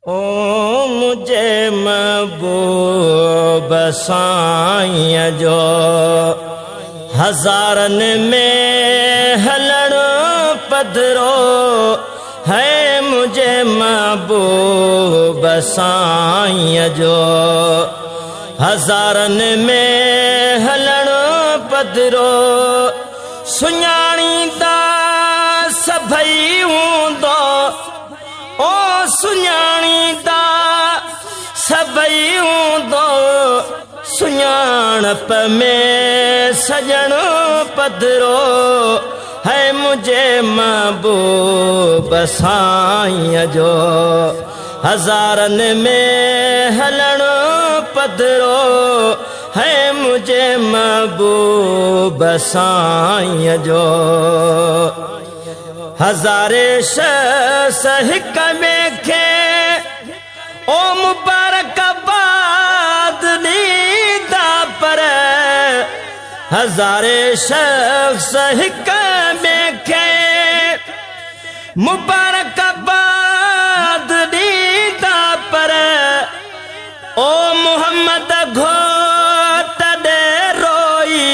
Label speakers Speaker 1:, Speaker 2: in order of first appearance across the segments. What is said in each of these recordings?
Speaker 1: ओ मुझे महबूब साईं जो हज़ारन में हलण पधरो है मुझे महबूब साईं जो हज़ारन में हलण पधरो सुञाणींदा सभई हूंदो ओ सुञाणींदा सभई हूंदो सुञाणप में सजण पधरो है मुझे महबूब साईं जो हज़ारन में हलण पधरो है मुझे महबूब साईं जो हज़ारे शख़्स हिक ॿिए खे ओ मुबारकबाद ॾींदा पर हज़ारे शख़्स हिक ॿिए खे मुबारकबाद ॾींदा पर ओ मोहम्मद घोट ॾे रोई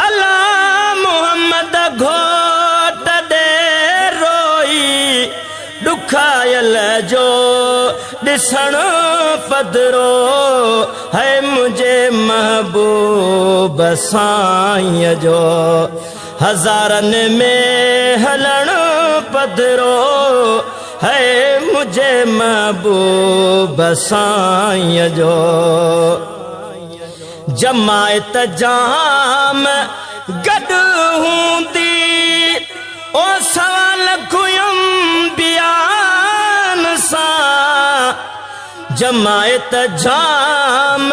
Speaker 1: अल्लाह मोहम्मद घोट ॾे रोई ॾुखायल जो ॾिसण पधरो है मुझे महबूब साईं जो हज़ारन में हलण पधरो है मुझे महबूब साईं जो जमायत जाम गॾु हूंदी ओ सवाल खुयम बयान सां जमायत जाम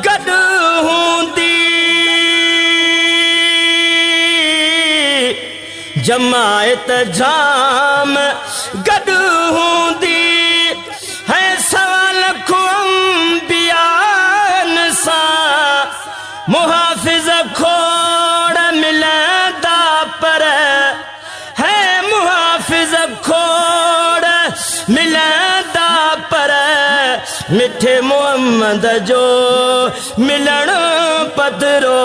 Speaker 1: गॾु हूंदी जमायत जाम गॾु हूंदी है सवाल खुयम बयान सां मुहाफ़िज़ खोड़ मिलंदा पर है मुहाफ़िज़ खोड़ मिलंदा पर मिठे मोहम्मद जो मिलण पधरो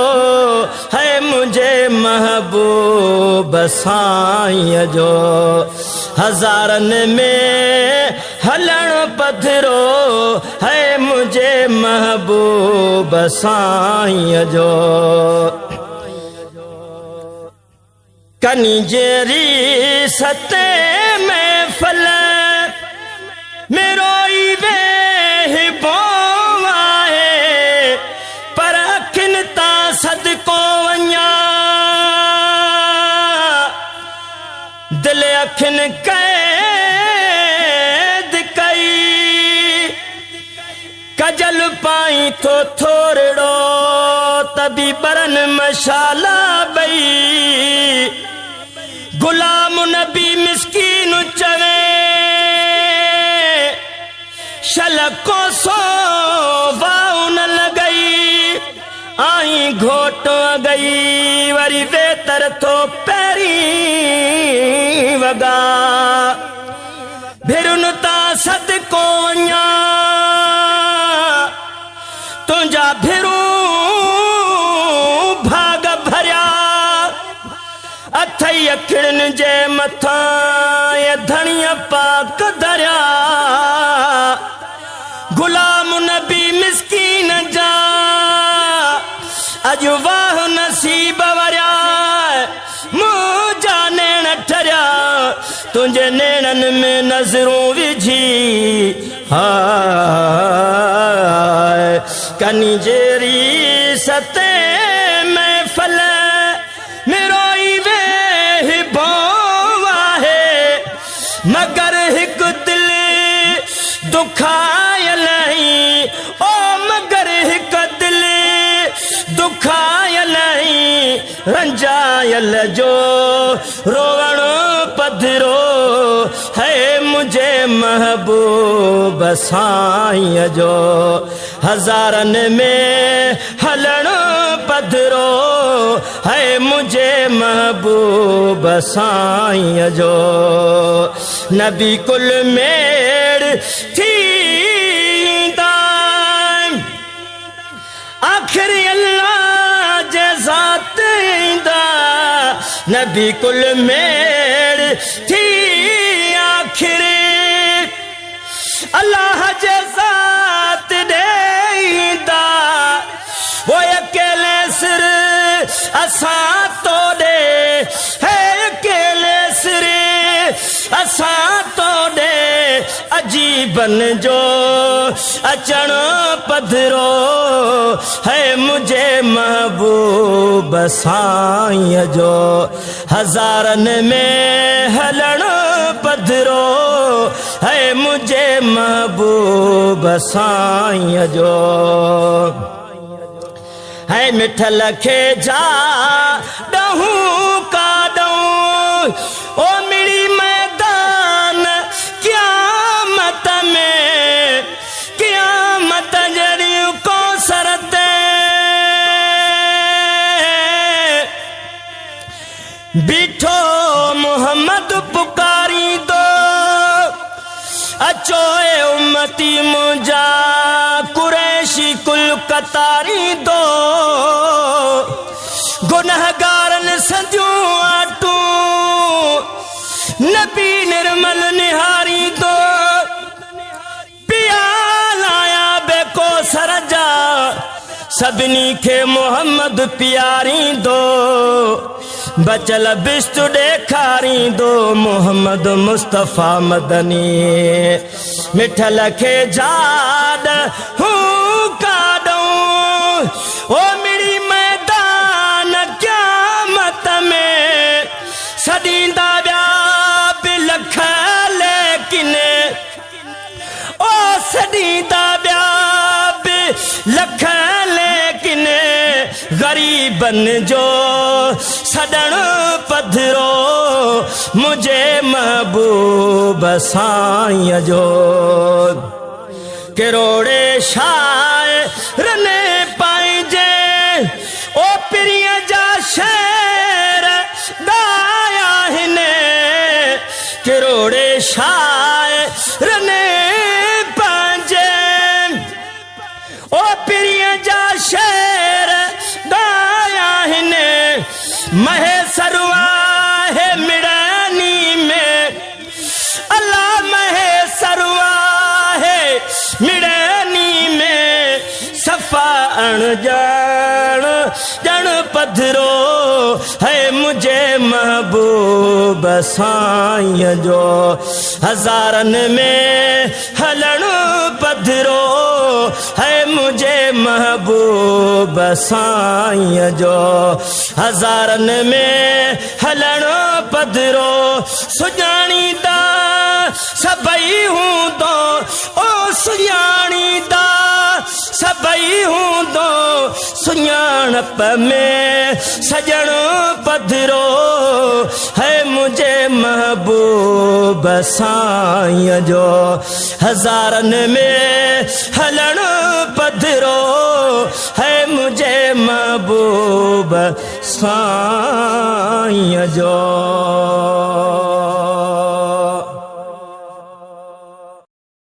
Speaker 1: है मुझे महबूब साईं जो हज़ारन में हलण पधरो है मुझे महबूब साईं जो कनी जेरी सते महफ़िल में रोई वेहिबो आहे पर अखियुनि तां सदको वञा दिल अखियुनि कैद कई कजल पाई थो थोरड़ो तबी बरन मशाला बई गुलाम नबी मिस्कीन चवे शलको सो वाउ न लॻई आई घोट गई वरी वेतर थो पहिरीं वॻा भिरुनि तां सदको वञा तुंहिंजा भिरूं भाग भरिया अथई अखियुनि जे मथां ये धणीअ पाक धरिया गुलाम नबी मिस्कीन जा अॼु वाह नसीब वरिया मुंहिंजा नेण ठरिया तुंहिंजे नेणनि में नज़रूं विझी हाय कनी जेरी सते महफ़िल में रोई वेहिबो आहे मगर हिकु दिल दुखायल ओ मगर हिकु दिल दुखायल रंजायल जो रोवण पधरो है मुझे महबूब साईं जो हज़ारन में हलण पधरो है मुझे महबूब साईं जो नबी कुल मेड़ थींदा आखिर अल्लाह जे ज़ात ईंदा नबी कुल मेड़ थी आखिर अल्लाह जे ज़ात ॾेईंदा वो अकेले सिर असां तो ॾे है अकेले सिर असां तो ॾे अजीबन जो अचण पधरो है मुझे महबूब साईं जो हज़ारन में हलण पधरो है मुझे महबूब साईं जो है मिठल खे जा ॾहूं काॾूं ओ मिड़ी मैदान क़यामत में क़यामत जड़ियूं कौसर ते बीठो मोहम्मद पुकारींदो अचो ए उम्मती मुंहिंजा कुरैशी कुल कतारींदो गुनहगारनि संदियूं आटूं नबी निर्मल निहारींदो पियालाया बेको सर जा सभिनी खे मोहम्मद प्यारींदो बचल बिस्तु ॾेखारींदो मोहम्मद मुस्तफ़ा मदनी मिठल खे जाड हूं काॾूं ओ मिड़ी मैदान क़यामत में सॾींदा ॿिया बि लख लेकिन ओ सॾींदा ॿिया बि लख लेकिन ग़रीबन जो सॾण पधरो मुझे महबूब साईं जो किरोड़े शाइर ने पाइजे ओ पिरीअ जा शेर ॻाया आहिनि किरोड़े शाइर ने पाइजे ओ पिरीअ जा शेर ॻाया आहिनि महेसरवा है मिड़ानी में अल्लाह महेसरवा है मिड़ानी में सफ़ा अणजान ॼण पधरो है मुझे महबूब साईं जो हज़ारन में हलण पधरो है मुझे महबूब साईं जो हज़ारन में हलण पधरो सुञाणींदा सभई हूंदो ओ सुञाणींदा सभई हूंदो सुञाणप में सजण पधरो है मुझे महबूब साईं जो हज़ारन में हलण पधरो है मुझे महबूब साईं जो